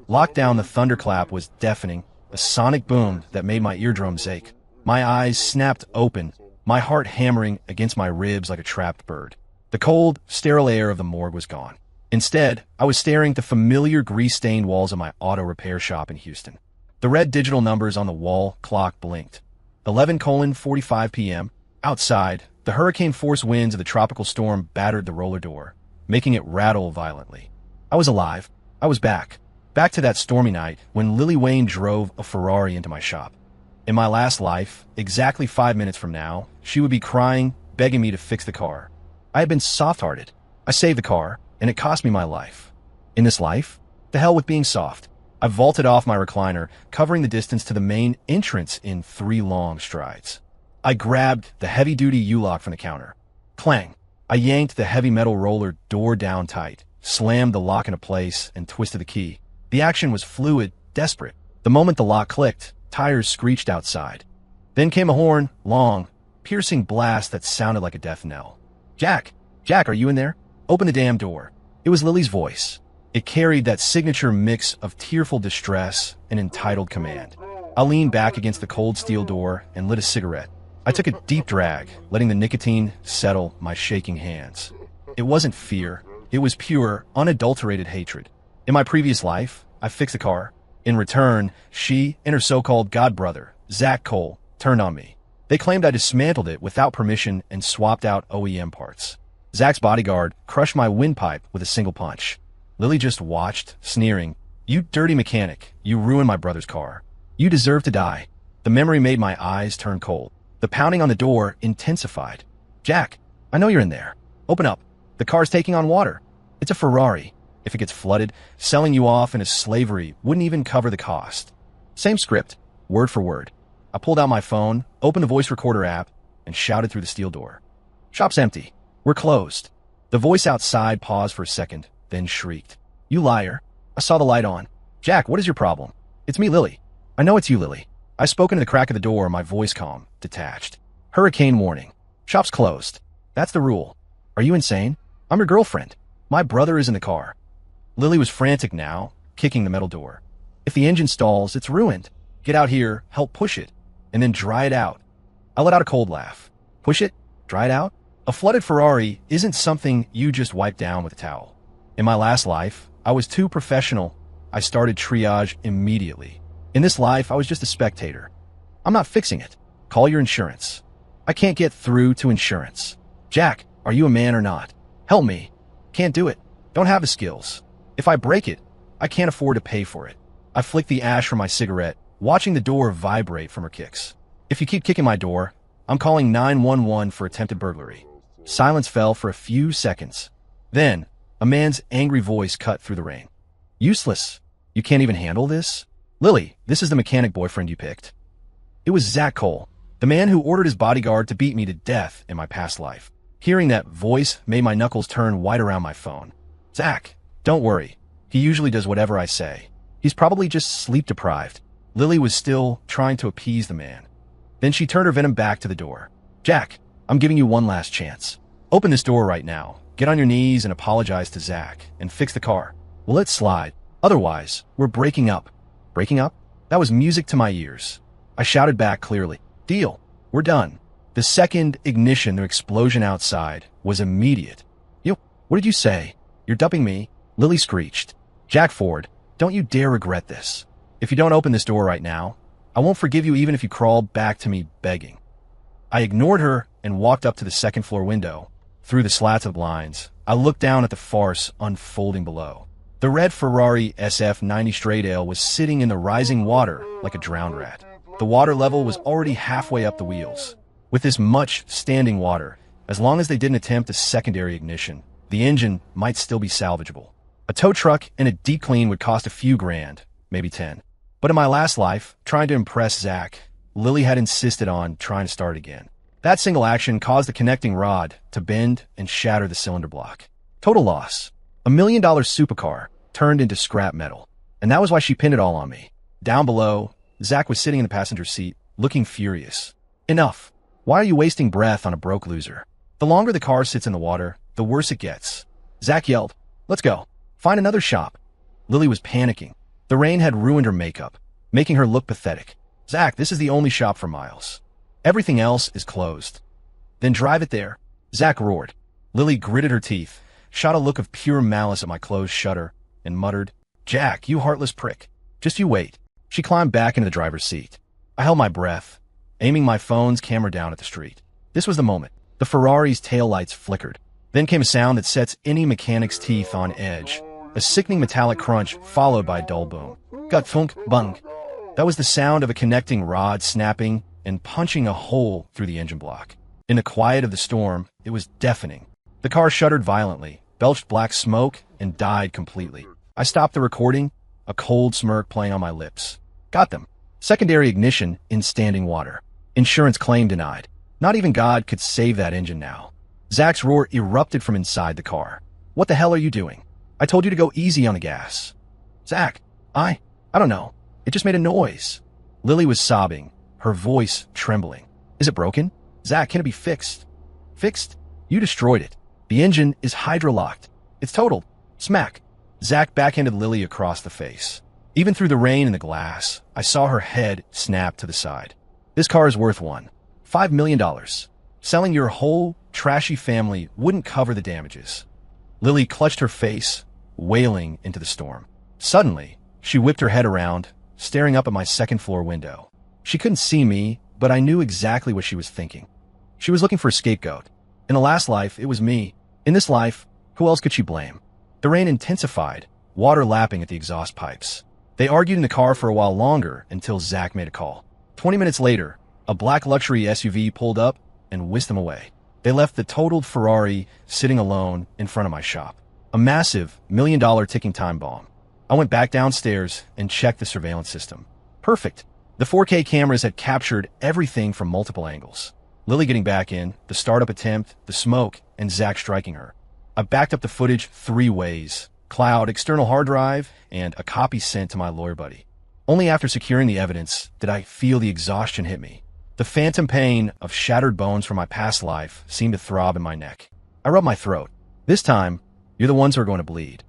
Locked down, the thunderclap was deafening, a sonic boom that made my eardrums ache. My eyes snapped open, my heart hammering against my ribs like a trapped bird. The cold, sterile air of the morgue was gone. Instead, I was staring at the familiar grease-stained walls of my auto repair shop in Houston. The red digital numbers on the wall clock blinked. 11:45 p.m. Outside, the hurricane-force winds of the tropical storm battered the roller door, making it rattle violently. I was alive. I was back. Back to that stormy night when Lily Wayne drove a Ferrari into my shop. In my last life, exactly 5 minutes from now, she would be crying, begging me to fix the car. I had been soft-hearted. I saved the car, and it cost me my life. In this life, the hell with being soft. I vaulted off my recliner, covering the distance to the main entrance in 3 long strides. I grabbed the heavy-duty U-lock from the counter. Clang! I yanked the heavy metal roller door down tight, slammed the lock into place, and twisted the key. The action was fluid, desperate. The moment the lock clicked, tires screeched outside. Then came a horn, long, piercing blast that sounded like a death knell. Jack! Jack, are you in there? Open the damn door. It was Lily's voice. It carried that signature mix of tearful distress and entitled command. I leaned back against the cold steel door and lit a cigarette. I took a deep drag, letting the nicotine settle my shaking hands. It wasn't fear. It was pure, unadulterated hatred. In my previous life, I fixed the car. In return, she and her so-called godbrother, Zach Cole, turned on me. They claimed I dismantled it without permission and swapped out OEM parts. Zach's bodyguard crushed my windpipe with a single punch. Lily just watched, sneering. You dirty mechanic, you ruined my brother's car. You deserve to die. The memory made my eyes turn cold. The pounding on the door intensified. Jack, I know you're in there. Open up. The car's taking on water. It's a Ferrari. If it gets flooded, selling you off into slavery wouldn't even cover the cost. Same script, word for word. I pulled out my phone, opened the voice recorder app, and shouted through the steel door. Shop's empty. We're closed. The voice outside paused for a second, then shrieked. You liar. I saw the light on. Jack, what is your problem? It's me, Lily. I know it's you, Lily. I spoke into the crack of the door, my voice calm, detached. Hurricane warning. Shop's closed. That's the rule. Are you insane? I'm your girlfriend. My brother is in the car. Lily was frantic now, kicking the metal door. If the engine stalls, it's ruined. Get out here, help push it, and then dry it out. I let out a cold laugh. Push it? Dry it out? A flooded Ferrari isn't something you just wipe down with a towel. In my last life, I was too professional. I started triage immediately. In this life, I was just a spectator. I'm not fixing it. Call your insurance. I can't get through to insurance. Jack, are you a man or not? Help me. Can't do it. Don't have the skills. If I break it, I can't afford to pay for it. I flicked the ash from my cigarette, watching the door vibrate from her kicks. If you keep kicking my door, I'm calling 911 for attempted burglary. Silence fell for a few seconds. Then, a man's angry voice cut through the rain. Useless. You can't even handle this? Lily, this is the mechanic boyfriend you picked. It was Zach Cole, the man who ordered his bodyguard to beat me to death in my past life. Hearing that voice made my knuckles turn white around my phone. Zach, don't worry. He usually does whatever I say. He's probably just sleep-deprived. Lily was still trying to appease the man. Then she turned her venom back to the door. Jack, I'm giving you one last chance. Open this door right now. Get on your knees and apologize to Zach, and fix the car. We'll let it slide. Otherwise, we're breaking up. Breaking up? That was music to my ears. I shouted back clearly. Deal. We're done. The second ignition, the explosion outside, was immediate. You, what did you say? You're dumping me? Lily screeched. Jack Ford, don't you dare regret this. If you don't open this door right now, I won't forgive you even if you crawl back to me begging. I ignored her and walked up to the second floor window. Through the slats of the blinds, I looked down at the farce unfolding below. The red Ferrari SF90 straight ale was sitting in the rising water like a drowned rat. The water level was already halfway up the wheels. With this much standing water, as long as they didn't attempt a secondary ignition, the engine might still be salvageable. A tow truck and a deep clean would cost a few grand, maybe 10. But in my last life, trying to impress Zach, Lily had insisted on trying to start again. That single action caused the connecting rod to bend and shatter the cylinder block. Total loss. $1 million supercar turned into scrap metal. And that was why she pinned it all on me. Down below, Zach was sitting in the passenger seat, looking furious. Enough. Why are you wasting breath on a broke loser? The longer the car sits in the water, the worse it gets. Zach yelled, let's go. Find another shop. Lily was panicking. The rain had ruined her makeup, making her look pathetic. Zach, this is the only shop for miles. Everything else is closed. Then drive it there. Zach roared. Lily gritted her teeth, shot a look of pure malice at my closed shutter, and muttered, Jack, you heartless prick. Just you wait. She climbed back into the driver's seat. I held my breath, aiming my phone's camera down at the street. This was the moment. The Ferrari's taillights flickered. Then came a sound that sets any mechanic's teeth on edge. A sickening metallic crunch followed by a dull boom. Gut thunk bung. That was the sound of a connecting rod snapping and punching a hole through the engine block. In the quiet of the storm, it was deafening. The car shuddered violently, belched black smoke, and died completely. I stopped the recording, a cold smirk playing on my lips. Got them. Secondary ignition in standing water. Insurance claim denied. Not even God could save that engine now. Zach's roar erupted from inside the car. What the hell are you doing? I told you to go easy on the gas. Zach, I don't know. It just made a noise. Lily was sobbing, her voice trembling. Is it broken? Zach, can it be fixed? Fixed? You destroyed it. The engine is hydrolocked. It's totaled. Smack. Zach backhanded Lily across the face. Even through the rain and the glass, I saw her head snap to the side. This car is worth $5 million. Selling your whole trashy family wouldn't cover the damages. Lily clutched her face, wailing into the storm. Suddenly, she whipped her head around, staring up at my second-floor window. She couldn't see me, but I knew exactly what she was thinking. She was looking for a scapegoat. In the last life, it was me. In this life, who else could she blame? The rain intensified, water lapping at the exhaust pipes. They argued in the car for a while longer until Zach made a call. 20 minutes later, a black luxury SUV pulled up and whisked them away. They left the totaled Ferrari sitting alone in front of my shop. A massive, $1 million ticking time bomb. I went back downstairs and checked the surveillance system. Perfect. The 4K cameras had captured everything from multiple angles. Lily getting back in, the startup attempt, the smoke, and Zach striking her. I backed up the footage 3 ways. Cloud, external hard drive, and a copy sent to my lawyer buddy. Only after securing the evidence did I feel the exhaustion hit me. The phantom pain of shattered bones from my past life seemed to throb in my neck. I rubbed my throat. This time, you're the ones who are going to bleed.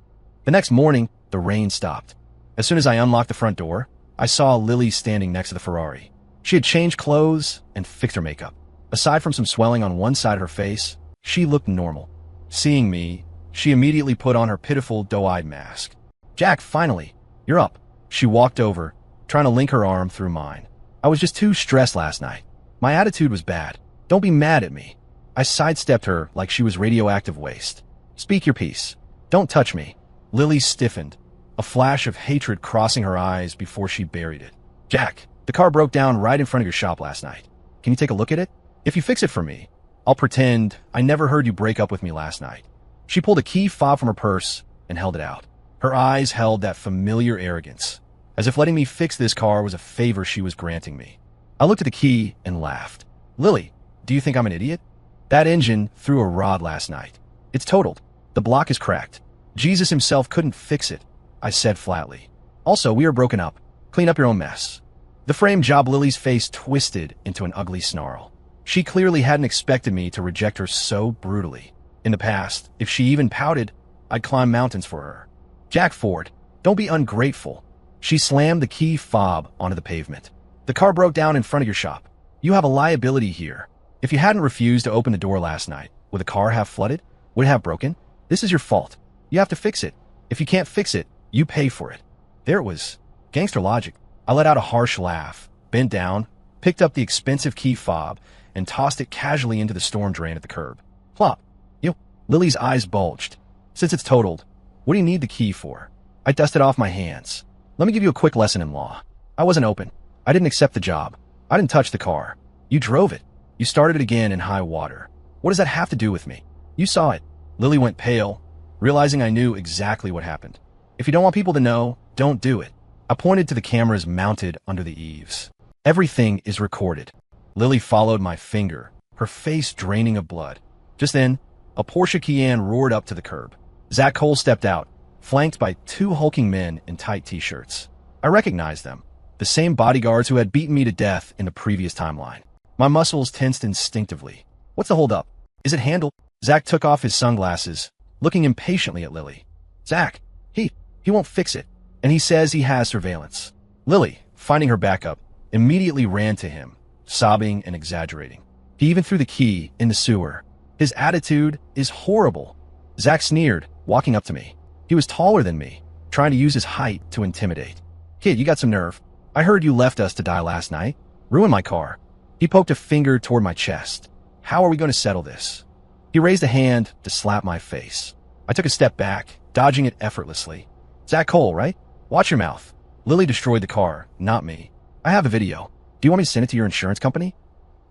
The next morning, the rain stopped. As soon as I unlocked the front door, I saw Lily standing next to the Ferrari. She had changed clothes and fixed her makeup. Aside from some swelling on one side of her face, she looked normal. Seeing me, she immediately put on her pitiful, doe-eyed mask. Jack, finally, you're up. She walked over, trying to link her arm through mine. I was just too stressed last night. My attitude was bad. Don't be mad at me. I sidestepped her like she was radioactive waste. Speak your piece. Don't touch me. Lily stiffened, a flash of hatred crossing her eyes before she buried it. Jack, the car broke down right in front of your shop last night. Can you take a look at it? If you fix it for me, I'll pretend I never heard you break up with me last night. She pulled a key fob from her purse and held it out. Her eyes held that familiar arrogance, as if letting me fix this car was a favor she was granting me. I looked at the key and laughed. Lily, do you think I'm an idiot? That engine threw a rod last night. It's totaled. The block is cracked. Jesus himself couldn't fix it, I said flatly. Also, we are broken up. Clean up your own mess. The frame job. Lily's face twisted into an ugly snarl. She clearly hadn't expected me to reject her so brutally. In the past, if she even pouted, I'd climb mountains for her. Jack Ford, don't be ungrateful. She slammed the key fob onto the pavement. The car broke down in front of your shop. You have a liability here. If you hadn't refused to open the door last night, would the car have flooded? Would it have broken? This is your fault. You have to fix it. If you can't fix it, you pay for it. There it was. Gangster logic. I let out a harsh laugh, bent down, picked up the expensive key fob, and tossed it casually into the storm drain at the curb. Plop. You. Lily's eyes bulged. Since it's totaled, what do you need the key for? I dusted off my hands. Let me give you a quick lesson in law. I wasn't open. I didn't accept the job. I didn't touch the car. You drove it. You started it again in high water. What does that have to do with me? You saw it. Lily went pale, realizing I knew exactly what happened. If you don't want people to know, don't do it. I pointed to the cameras mounted under the eaves. Everything is recorded. Lily followed my finger, her face draining of blood. Just then, a Porsche Cayenne roared up to the curb. Zach Cole stepped out, flanked by 2 hulking men in tight t-shirts. I recognized them, the same bodyguards who had beaten me to death in the previous timeline. My muscles tensed instinctively. What's the holdup? Is it handled? Zach took off his sunglasses, looking impatiently at Lily. Zach, he won't fix it. and he says he has surveillance. Lily, finding her backup, immediately ran to him, sobbing and exaggerating. He even threw the key in the sewer. His attitude is horrible. Zach sneered, walking up to me. He was taller than me, trying to use his height to intimidate. Kid, you got some nerve. I heard you left us to die last night. Ruined my car. He poked a finger toward my chest. How are we going to settle this? He raised a hand to slap my face. I took a step back, dodging it effortlessly. Zach Cole, right? Watch your mouth. Lily destroyed the car, not me. I have a video. Do you want me to send it to your insurance company?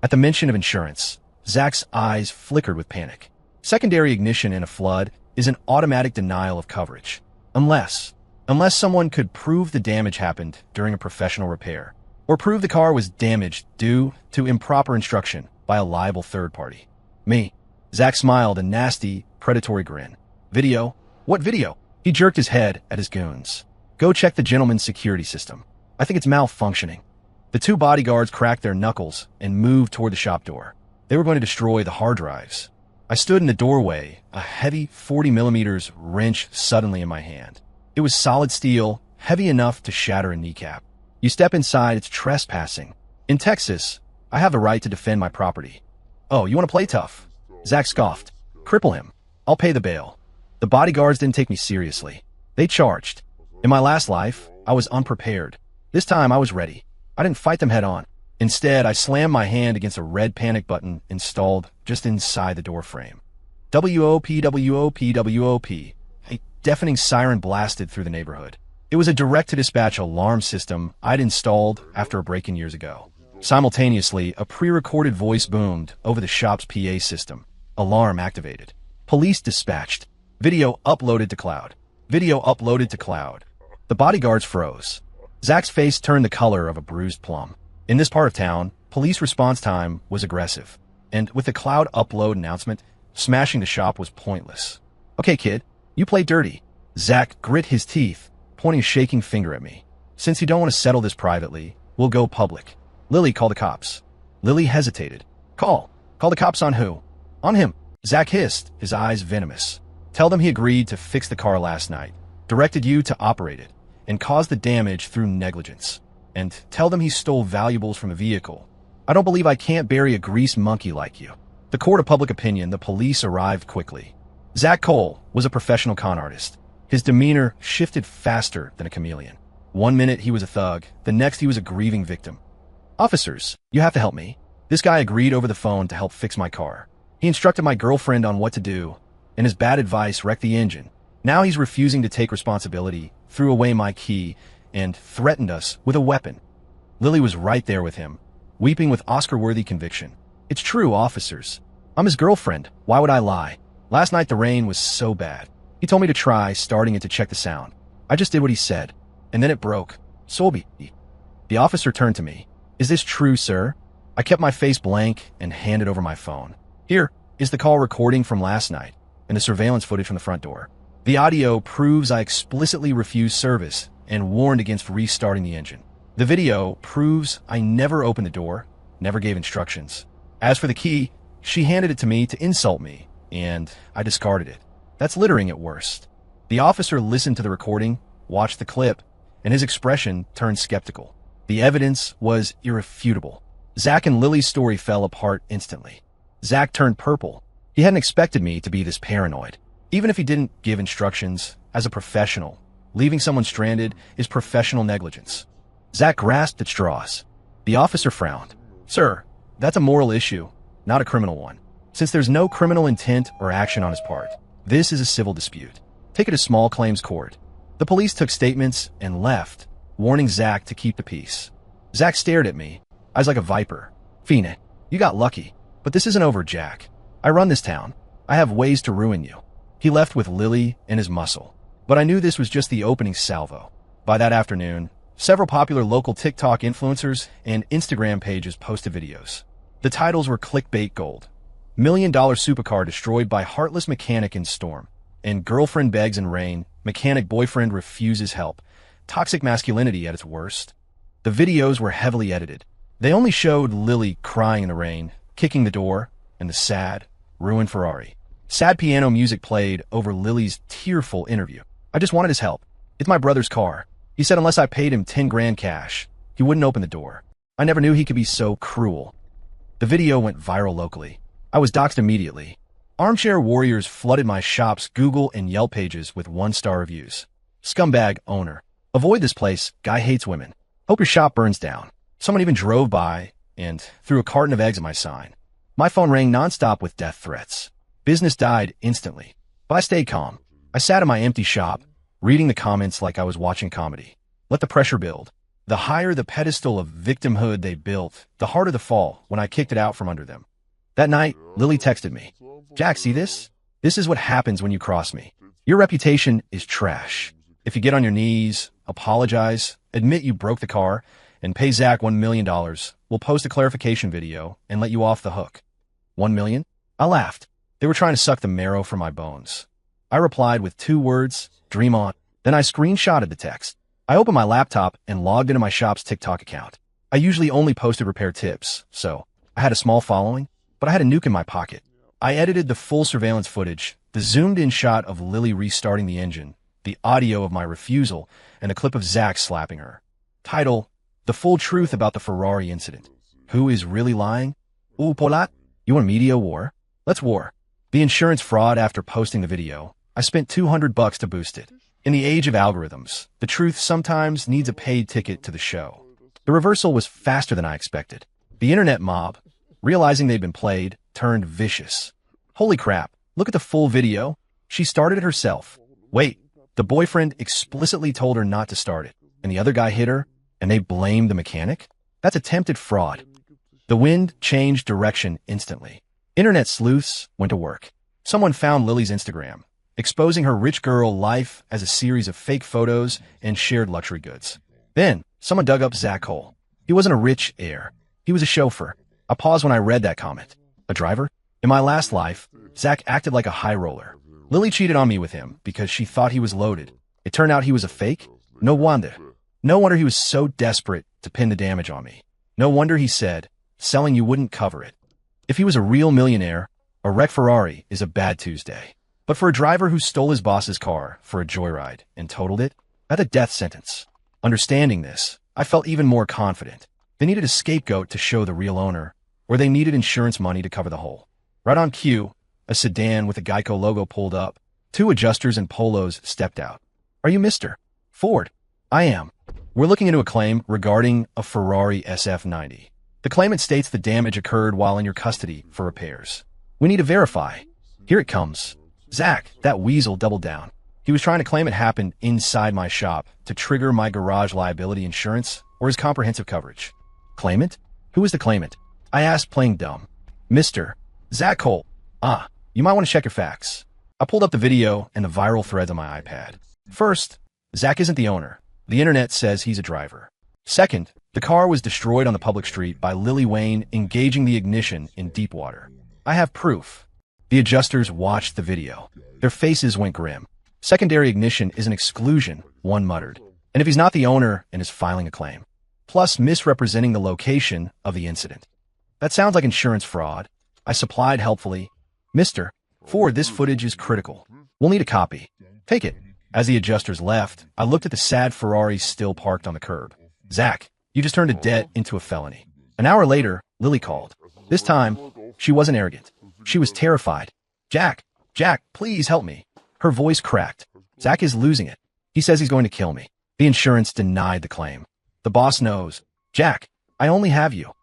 At the mention of insurance, Zach's eyes flickered with panic. Secondary ignition in a flood is an automatic denial of coverage. Unless someone could prove the damage happened during a professional repair, or prove the car was damaged due to improper instruction by a liable third party. Me. Zach smiled a nasty, predatory grin. Video? What video? He jerked his head at his goons. Go check the gentleman's security system. I think it's malfunctioning. The two bodyguards cracked their knuckles and moved toward the shop door. They were going to destroy the hard drives. I stood in the doorway, a heavy 40mm wrench suddenly in my hand. It was solid steel, heavy enough to shatter a kneecap. You step inside, it's trespassing. In Texas, I have the right to defend my property. Oh, you want to play tough? Zach scoffed. Cripple him. I'll pay the bail. The bodyguards didn't take me seriously. They charged. In my last life, I was unprepared. This time I was ready. I didn't fight them head on. Instead, I slammed my hand against a red panic button installed just inside the door frame. WOP, WOP, WOP. A deafening siren blasted through the neighborhood. It was a direct-to-dispatch alarm system I'd installed after a break-in years ago. Simultaneously, a pre-recorded voice boomed over the shop's PA system. Alarm activated. Police dispatched. Video uploaded to cloud. Video uploaded to cloud. The bodyguards froze. Zach's face turned the color of a bruised plum. In this part of town, police response time was aggressive. And with the cloud upload announcement, smashing the shop was pointless. Okay, kid, you play dirty. Zach grit his teeth, pointing a shaking finger at me. Since you don't want to settle this privately, we'll go public. Lily, call the cops. Lily hesitated. Call the cops on who? On him. Zach hissed, his eyes venomous. Tell them he agreed to fix the car last night, directed you to operate it, and caused the damage through negligence. And tell them he stole valuables from a vehicle. I don't believe I can't bury a grease monkey like you. The court of public opinion, the police arrived quickly. Zach Cole was a professional con artist. His demeanor shifted faster than a chameleon. One minute he was a thug, the next he was a grieving victim. Officers, you have to help me. This guy agreed over the phone to help fix my car. He instructed my girlfriend on what to do, and his bad advice wrecked the engine. Now he's refusing to take responsibility, threw away my key, and threatened us with a weapon. Lily was right there with him, weeping with Oscar-worthy conviction. It's true, officers. I'm his girlfriend. Why would I lie? Last night the rain was so bad. He told me to try starting it to check the sound. I just did what he said, and then it broke. Solby. The officer turned to me. Is this true, sir? I kept my face blank and handed over my phone. Here is the call recording from last night and the surveillance footage from the front door. The audio proves I explicitly refused service and warned against restarting the engine. The video proves I never opened the door, never gave instructions. As for the key, she handed it to me to insult me, and I discarded it. That's littering at worst. The officer listened to the recording, watched the clip, and his expression turned skeptical. The evidence was irrefutable. Zach and Lily's story fell apart instantly. Zach turned purple. He hadn't expected me to be this paranoid. Even if he didn't give instructions, as a professional, leaving someone stranded is professional negligence. Zach grasped at straws. The officer frowned. Sir, that's a moral issue, not a criminal one. Since there's no criminal intent or action on his part, this is a civil dispute. Take it to small claims court. The police took statements and left, warning Zach to keep the peace. Zach stared at me, eyes like a viper. Fina, you got lucky, but this isn't over, Jack. I run this town. I have ways to ruin you. He left with Lily and his muscle. But I knew this was just the opening salvo. By that afternoon, several popular local TikTok influencers and Instagram pages posted videos. The titles were clickbait gold. $1 Million supercar destroyed by heartless mechanic in storm. And girlfriend begs in rain, mechanic boyfriend refuses help. Toxic masculinity at its worst. The videos were heavily edited. They only showed Lily crying in the rain, kicking the door, and the sad, ruined Ferrari. Sad piano music played over Lily's tearful interview. I just wanted his help. It's my brother's car. He said unless I paid him 10 grand cash, he wouldn't open the door. I never knew he could be so cruel. The video went viral locally. I was doxxed immediately. Armchair warriors flooded my shop's Google and Yelp pages with 1-star reviews. Scumbag owner. Avoid this place. Guy hates women. Hope your shop burns down. Someone even drove by and threw a carton of eggs at my sign. My phone rang nonstop with death threats. Business died instantly. But I stayed calm. I sat in my empty shop, reading the comments like I was watching comedy. Let the pressure build. The higher the pedestal of victimhood they built, the harder the fall when I kicked it out from under them. That night, Lily texted me. Jack, see this? This is what happens when you cross me. Your reputation is trash. If you get on your knees, apologize, admit you broke the car, and pay Zach $1 million, we'll post a clarification video and let you off the hook. $1 million? I laughed. They were trying to suck the marrow from my bones. I replied with 2 words, dream on. Then I screenshotted the text. I opened my laptop and logged into my shop's TikTok account. I usually only posted repair tips, so I had a small following, but I had a nuke in my pocket. I edited the full surveillance footage, the zoomed-in shot of Lily restarting the engine, the audio of my refusal, and a clip of Zach slapping her. Title, The Full Truth About the Ferrari Incident. Who is really lying? Ooh, Polat? You want a media war? Let's war. The insurance fraud after posting the video. I spent $200 to boost it. In the age of algorithms, the truth sometimes needs a paid ticket to the show. The reversal was faster than I expected. The internet mob, realizing they'd been played, turned vicious. Holy crap, look at the full video. She started it herself. Wait, the boyfriend explicitly told her not to start it, and the other guy hit her, and they blamed the mechanic? That's attempted fraud. The wind changed direction instantly. Internet sleuths went to work. Someone found Lily's Instagram, exposing her rich girl life as a series of fake photos and shared luxury goods. Then, someone dug up Zach Cole. He wasn't a rich heir. He was a chauffeur. I paused when I read that comment. A driver? In my last life, Zach acted like a high roller. Lily cheated on me with him because she thought he was loaded. It turned out he was a fake? No wonder. No wonder he was so desperate to pin the damage on me. No wonder he said, selling you wouldn't cover it. If he was a real millionaire, a wrecked Ferrari is a bad Tuesday. But for a driver who stole his boss's car for a joyride and totaled it, that's a death sentence. Understanding this, I felt even more confident. They needed a scapegoat to show the real owner, or they needed insurance money to cover the hole. Right on cue, a sedan with a Geico logo pulled up. 2 adjusters and polos stepped out. Are you Mr. Ford? I am. We're looking into a claim regarding a Ferrari SF90. The claimant states the damage occurred while in your custody for repairs. We need to verify. Here it comes. Zach, that weasel, doubled down. He was trying to claim it happened inside my shop to trigger my garage liability insurance or his comprehensive coverage. Claimant? Who is the claimant? I asked, playing dumb. Mr. Zach Cole. You might want to check your facts. I pulled up the video and the viral threads on my iPad. First, Zach isn't the owner. The internet says he's a driver. Second, the car was destroyed on the public street by Lily Wayne engaging the ignition in deep water. I have proof. The adjusters watched the video. Their faces went grim. Secondary ignition is an exclusion, one muttered. And if he's not the owner and is filing a claim, plus misrepresenting the location of the incident. That sounds like insurance fraud. I supplied helpfully. Mr. Ford, this footage is critical. We'll need a copy. Take it. As the adjusters left, I looked at the sad Ferrari still parked on the curb. Zach, you just turned a debt into a felony. An hour later, Lily called. This time, she wasn't arrogant. She was terrified. Jack, please help me. Her voice cracked. Zach is losing it. He says he's going to kill me. The insurance denied the claim. The boss knows. Jack, I only have you.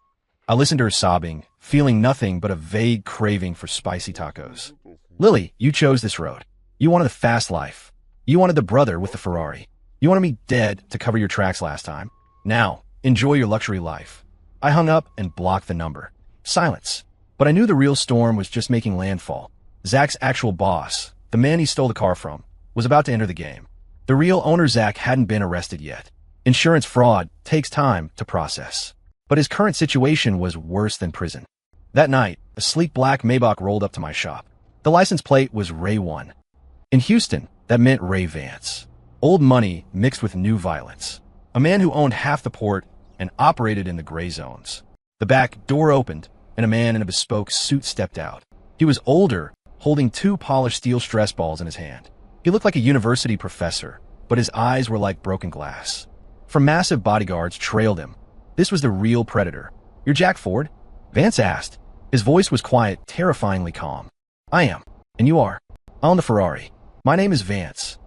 I listened to her sobbing, feeling nothing but a vague craving for spicy tacos. Lily, you chose this road. You wanted the fast life. You wanted the brother with the Ferrari. You wanted me dead to cover your tracks last time. Now, enjoy your luxury life. I hung up and blocked the number. Silence. But I knew the real storm was just making landfall. Zach's actual boss, the man he stole the car from, was about to enter the game. The real owner, Zach, hadn't been arrested yet. Insurance fraud takes time to process. But his current situation was worse than prison. That night, a sleek black Maybach rolled up to my shop. The license plate was Ray 1. In Houston, that meant Ray Vance. Old money mixed with new violence. A man who owned half the port and operated in the gray zones. The back door opened, and a man in a bespoke suit stepped out. He was older, holding 2 polished steel stress balls in his hand. He looked like a university professor, but his eyes were like broken glass. from massive bodyguards trailed him. This was the real predator. "You're Jack Ford?" Vance asked. His voice was quiet, terrifyingly calm. "I am. And you are?" "I own the Ferrari. My name is Vance.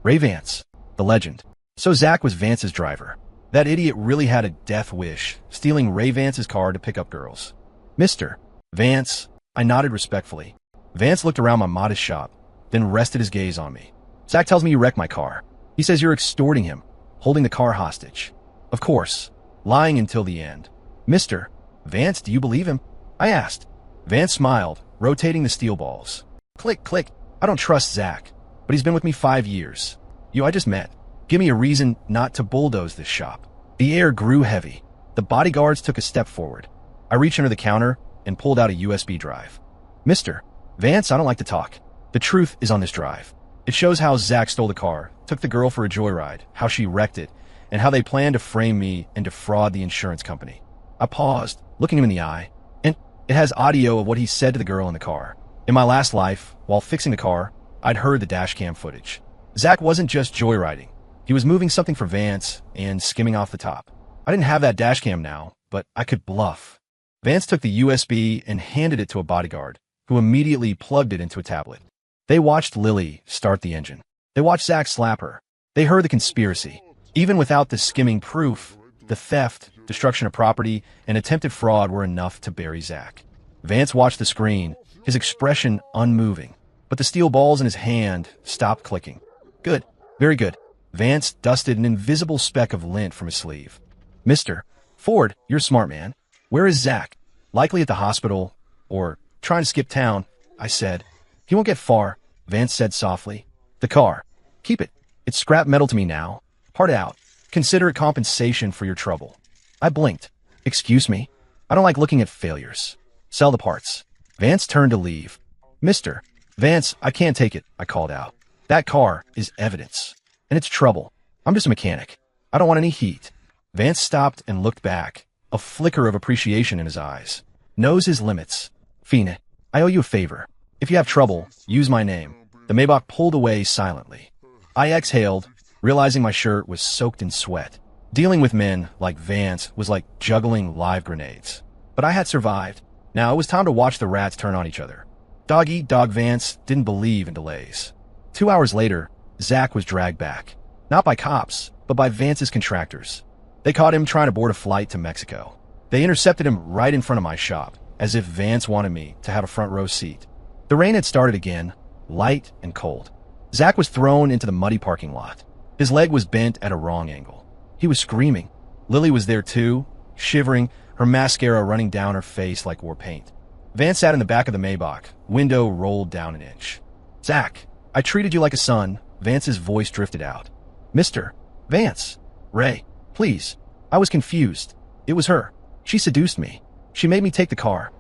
Ray Vance, the legend." So Zach was Vance's driver. That idiot really had a death wish, stealing Ray Vance's car to pick up girls. "Mr. Vance," I nodded respectfully. Vance looked around my modest shop, then rested his gaze on me. "Zach tells me you wrecked my car. He says you're extorting him, holding the car hostage." "Of course, lying until the end." "Mr. Vance, do you believe him?" I asked. Vance smiled, rotating the steel balls. Click, click. "I don't trust Zach, but he's been with me 5 years. I just met. Give me a reason not to bulldoze this shop." The air grew heavy. The bodyguards took a step forward. I reached under the counter and pulled out a USB drive. "Mr. Vance, I don't like to talk. The truth is on this drive. It shows how Zach stole the car, took the girl for a joyride, how she wrecked it, and how they planned to frame me and defraud the insurance company." I paused, looking him in the eye, and it has audio of what he said to the girl in the car. In my last life, while fixing the car, I'd heard the dashcam footage. Zach wasn't just joyriding. He was moving something for Vance and skimming off the top. I didn't have that dashcam now, but I could bluff. Vance took the USB and handed it to a bodyguard, who immediately plugged it into a tablet. They watched Lily start the engine. They watched Zach slap her. They heard the conspiracy. Even without the skimming proof, the theft, destruction of property, and attempted fraud were enough to bury Zach. Vance watched the screen, his expression unmoving, but the steel balls in his hand stopped clicking. "Good. Very good." Vance dusted an invisible speck of lint from his sleeve. "Mr. Ford, you're a smart man. Where is Zach?" "Likely at the hospital, or trying to skip town," I said. "He won't get far," Vance said softly. "The car. Keep it. It's scrap metal to me now. Part out. Consider it compensation for your trouble." I blinked. "Excuse me? I don't like looking at failures. Sell the parts." Vance turned to leave. "Mr. Vance, I can't take it," I called out. "That car is evidence. And it's trouble. I'm just a mechanic. I don't want any heat." Vance stopped and looked back, a flicker of appreciation in his eyes. "Knows his limits. Fina, I owe you a favor. If you have trouble, use my name." The Maybach pulled away silently. I exhaled, realizing my shirt was soaked in sweat. Dealing with men like Vance was like juggling live grenades. But I had survived. Now it was time to watch the rats turn on each other. Dog-eat-dog Vance didn't believe in delays. 2 hours later, Zach was dragged back. Not by cops, but by Vance's contractors. They caught him trying to board a flight to Mexico. They intercepted him right in front of my shop, as if Vance wanted me to have a front row seat. The rain had started again, light and cold. Zach was thrown into the muddy parking lot. His leg was bent at a wrong angle. He was screaming. Lily was there too, shivering, her mascara running down her face like war paint. Vance sat in the back of the Maybach, window rolled down an inch. "Zach, I treated you like a son." Vance's voice drifted out. "Mr. Vance. Ray, please. I was confused. It was her. She seduced me. She made me take the car."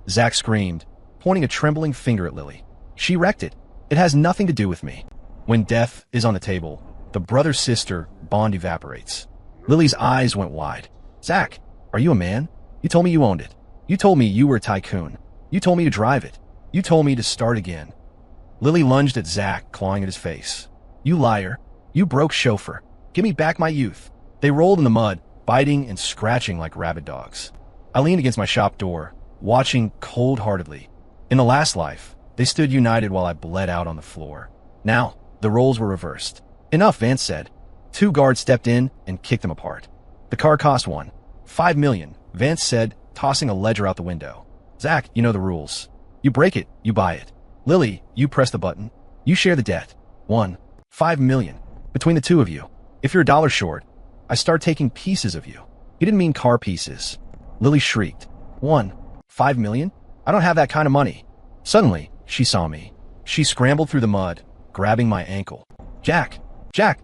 Zach screamed, pointing a trembling finger at Lily. "She wrecked it. It has nothing to do with me." When death is on the table, the brother-sister bond evaporates. Lily's eyes went wide. "Zach, are you a man? You told me you owned it. You told me you were a tycoon. You told me to drive it. You told me to start again." Lily lunged at Zach, clawing at his face. "You liar. You broke chauffeur. Give me back my youth." They rolled in the mud, biting and scratching like rabid dogs. I leaned against my shop door, watching cold-heartedly. In the last life, they stood united while I bled out on the floor. Now, the roles were reversed. "Enough," Vance said. 2 guards stepped in and kicked them apart. "The car cost $5 million, Vance said, tossing a ledger out the window. "Zach, you know the rules. You break it, you buy it. Lily, you press the button. You share the debt. $5 million. Between the two of you. If you're $1 short, I start taking pieces of you." He didn't mean car pieces. Lily shrieked. $5 million? I don't have that kind of money." Suddenly, she saw me. She scrambled through the mud, grabbing my ankle. Jack,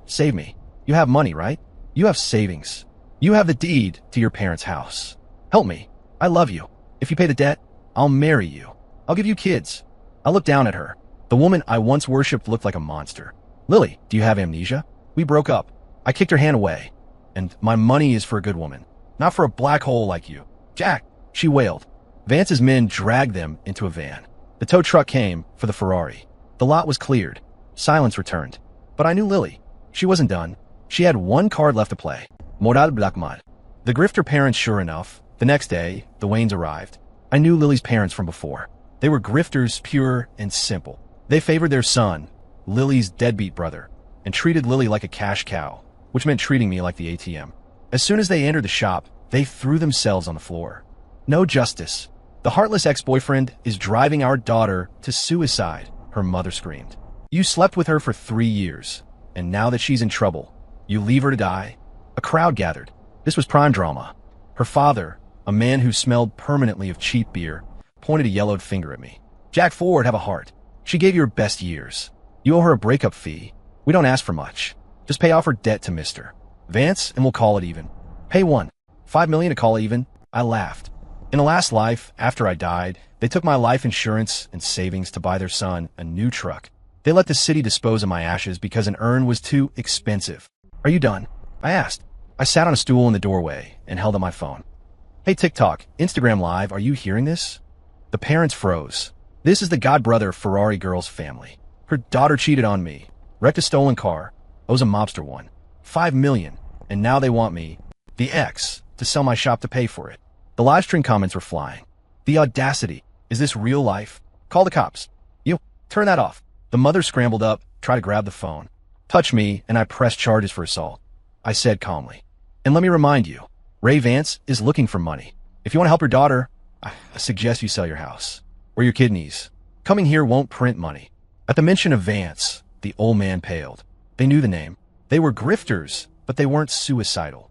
save me. You have money, right? You have savings. You have the deed to your parents' house. Help me. I love you. If you pay the debt, I'll marry you. I'll give you kids." I looked down at her. The woman I once worshipped looked like a monster. "Lily, do you have amnesia? We broke up." I kicked her hand away. "And my money is for a good woman, not for a black hole like you." "Jack," she wailed. Vance's men dragged them into a van. The tow truck came for the Ferrari. The lot was cleared. Silence returned. But I knew Lily. She wasn't done. She had one card left to play. Moral Black Mud. The grifter parents, sure enough, the next day, the Waynes arrived. I knew Lily's parents from before. They were grifters, pure and simple. They favored their son, Lily's deadbeat brother, and treated Lily like a cash cow, which meant treating me like the ATM. As soon as they entered the shop, they threw themselves on the floor. No justice. The heartless ex-boyfriend is driving our daughter to suicide, her mother screamed. You slept with her for 3 years, and now that she's in trouble, you leave her to die? A crowd gathered. This was prime drama. Her father, a man who smelled permanently of cheap beer, pointed a yellowed finger at me. Jack Ford, have a heart. She gave you her best years. You owe her a breakup fee. We don't ask for much. Just pay off her debt to Mr. Vance, and we'll call it even. Pay $5 million to call it even. I laughed. In a last life, after I died, they took my life insurance and savings to buy their son a new truck. They let the city dispose of my ashes because an urn was too expensive. Are you done? I asked. I sat on a stool in the doorway and held up my phone. Hey TikTok, Instagram Live, are you hearing this? The parents froze. This is the godbrother Ferrari girl's family. Her daughter cheated on me, wrecked a stolen car, owes a mobster one, $5 million, and now they want me, the ex, to sell my shop to pay for it. The live stream comments were flying. The audacity. Is this real life? Call the cops. You, turn that off. The mother scrambled up, tried to grab the phone. Touch me, and I pressed charges for assault. I said calmly. And let me remind you, Ray Vance is looking for money. If you want to help your daughter, I suggest you sell your house. Or your kidneys. Coming here won't print money. At the mention of Vance, the old man paled. They knew the name. They were grifters, but they weren't suicidal.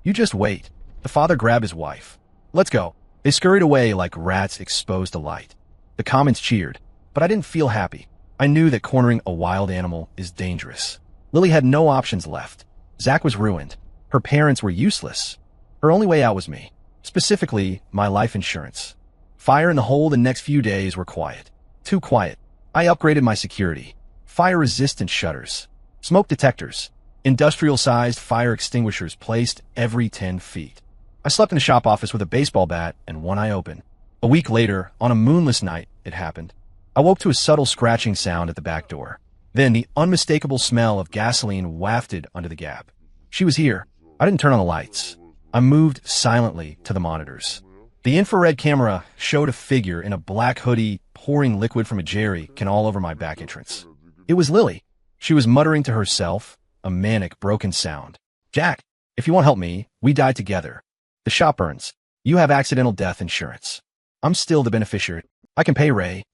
You just wait. The father grabbed his wife. Let's go. They scurried away like rats exposed to light. The comments cheered, but I didn't feel happy. I knew that cornering a wild animal is dangerous. Lily had no options left. Zach was ruined. Her parents were useless. Her only way out was me. Specifically, my life insurance. Fire in the hole the next few days were quiet. Too quiet. I upgraded my security. Fire-resistant shutters. Smoke detectors. Industrial-sized fire extinguishers placed every 10 feet. I slept in the shop office with a baseball bat and one eye open. A week later, on a moonless night, it happened. I woke to a subtle scratching sound at the back door. Then the unmistakable smell of gasoline wafted under the gap. She was here. I didn't turn on the lights. I moved silently to the monitors. The infrared camera showed a figure in a black hoodie pouring liquid from a jerry can all over my back entrance. It was Lily. She was muttering to herself, a manic, broken sound. Jack, if you won't help me, we die together. The shop burns. You have accidental death insurance. I'm still the beneficiary. I can pay Ray.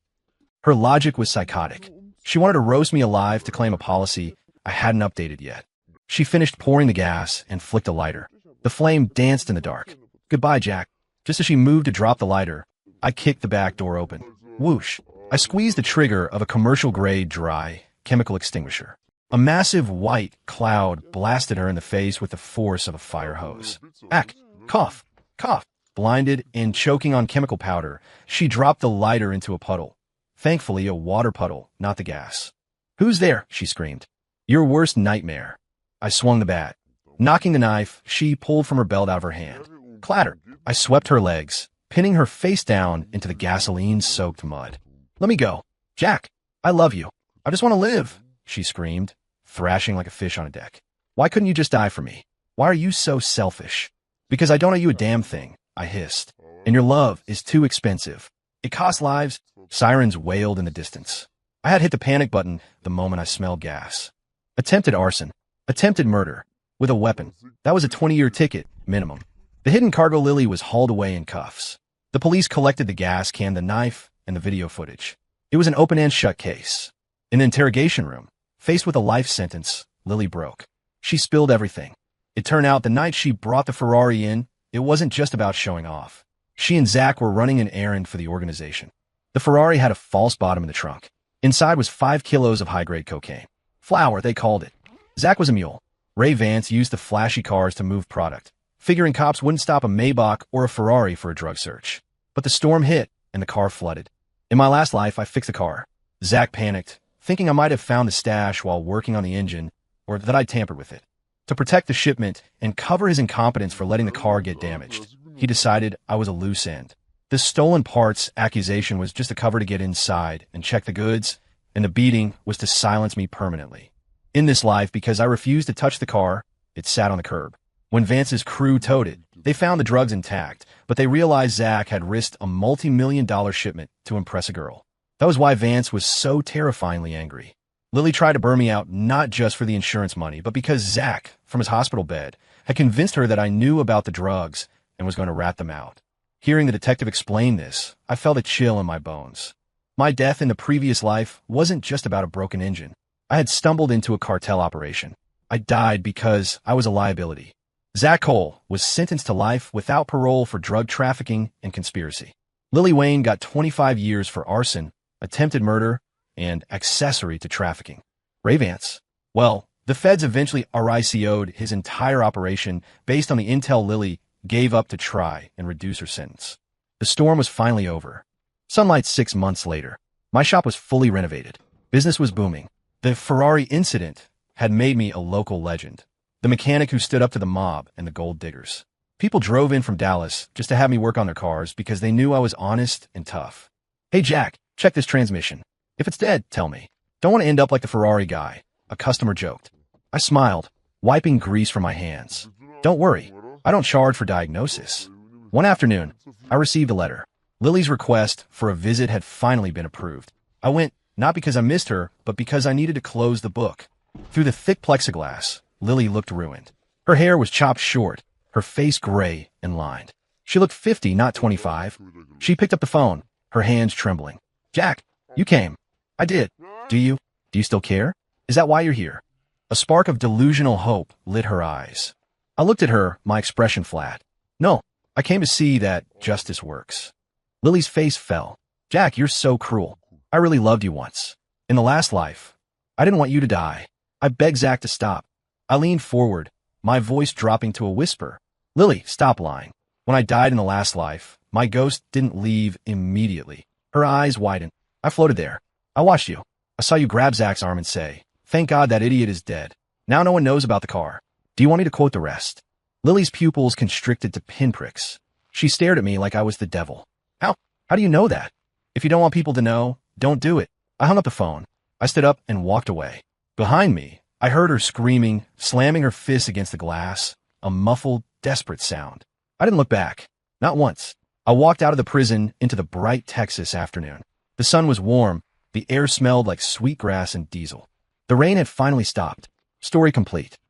Her logic was psychotic. She wanted to roast me alive to claim a policy I hadn't updated yet. She finished pouring the gas and flicked a lighter. The flame danced in the dark. Goodbye, Jack. Just as she moved to drop the lighter, I kicked the back door open. Whoosh. I squeezed the trigger of a commercial-grade dry chemical extinguisher. A massive white cloud blasted her in the face with the force of a fire hose. Ack. Cough. Cough. Blinded and choking on chemical powder, she dropped the lighter into a puddle. Thankfully, a water puddle, not the gas. Who's there? She screamed. Your worst nightmare. I swung the bat. Knocking the knife, she pulled from her belt out of her hand. Clatter. I swept her legs, pinning her face down into the gasoline-soaked mud. Let me go. Jack, I love you. I just want to live, she screamed, thrashing like a fish on a deck. Why couldn't you just die for me? Why are you so selfish? Because I don't owe you a damn thing, I hissed. And your love is too expensive. It costs lives. Sirens wailed in the distance. I had hit the panic button the moment I smelled gas. Attempted arson. Attempted murder. With a weapon. That was a 20-year ticket, minimum. The hidden cargo Lily was hauled away in cuffs. The police collected the gas can, the knife, and the video footage. It was an open and shut case. In the interrogation room, faced with a life sentence, Lily broke. She spilled everything. It turned out the night she brought the Ferrari in, it wasn't just about showing off. She and Zach were running an errand for the organization. The Ferrari had a false bottom in the trunk. Inside was 5 kilos of high-grade cocaine. Flour, they called it. Zach was a mule. Ray Vance used the flashy cars to move product, figuring cops wouldn't stop a Maybach or a Ferrari for a drug search. But the storm hit, and the car flooded. In my last life, I fixed the car. Zach panicked, thinking I might have found the stash while working on the engine, or that I'd tampered with it. To protect the shipment and cover his incompetence for letting the car get damaged, he decided I was a loose end. The stolen parts accusation was just a cover to get inside and check the goods, and the beating was to silence me permanently. In this life, because I refused to touch the car, it sat on the curb. When Vance's crew towed it, they found the drugs intact, but they realized Zach had risked a multi-million-dollar shipment to impress a girl. That was why Vance was so terrifyingly angry. Lily tried to burn me out not just for the insurance money, but because Zach, from his hospital bed, had convinced her that I knew about the drugs and was going to rat them out. Hearing the detective explain this, I felt a chill in my bones. My death in the previous life wasn't just about a broken engine. I had stumbled into a cartel operation. I died because I was a liability. Zach Cole was sentenced to life without parole for drug trafficking and conspiracy. Lily Wayne got 25 years for arson, attempted murder, and accessory to trafficking. Ray Vance, well, the feds eventually RICO'd his entire operation based on the intel Lily gave up to try and reduce her sentence. The storm was finally over. Sunlight 6 months later. My shop was fully renovated. Business was booming. The Ferrari incident had made me a local legend. The mechanic who stood up to the mob and the gold diggers. People drove in from Dallas just to have me work on their cars because they knew I was honest and tough. Hey Jack, check this transmission. If it's dead, tell me. Don't want to end up like the Ferrari guy, a customer joked. I smiled, wiping grease from my hands. Don't worry, I don't charge for diagnosis. One afternoon, I received a letter. Lily's request for a visit had finally been approved. I went, not because I missed her, but because I needed to close the book. Through the thick plexiglass, Lily looked ruined. Her hair was chopped short, her face gray and lined. She looked 50, not 25. She picked up the phone, her hands trembling. Jack, you came. I did. Do you? Do you still care? Is that why you're here? A spark of delusional hope lit her eyes. I looked at her, my expression flat. No, I came to see that justice works. Lily's face fell. Jack, you're so cruel. I really loved you once. In the last life. I didn't want you to die. I begged Zach to stop. I leaned forward, my voice dropping to a whisper. Lily, stop lying. When I died in the last life, my ghost didn't leave immediately. Her eyes widened. I floated there. I watched you. I saw you grab Zach's arm and say, thank God that idiot is dead. Now no one knows about the car. Do you want me to quote the rest? Lily's pupils constricted to pinpricks. She stared at me like I was the devil. How do you know that? If you don't want people to know, don't do it. I hung up the phone. I stood up and walked away. Behind me, I heard her screaming, slamming her fists against the glass, a muffled, desperate sound. I didn't look back. Not once. I walked out of the prison into the bright Texas afternoon. The sun was warm. The air smelled like sweet grass and diesel. The rain had finally stopped. Story complete.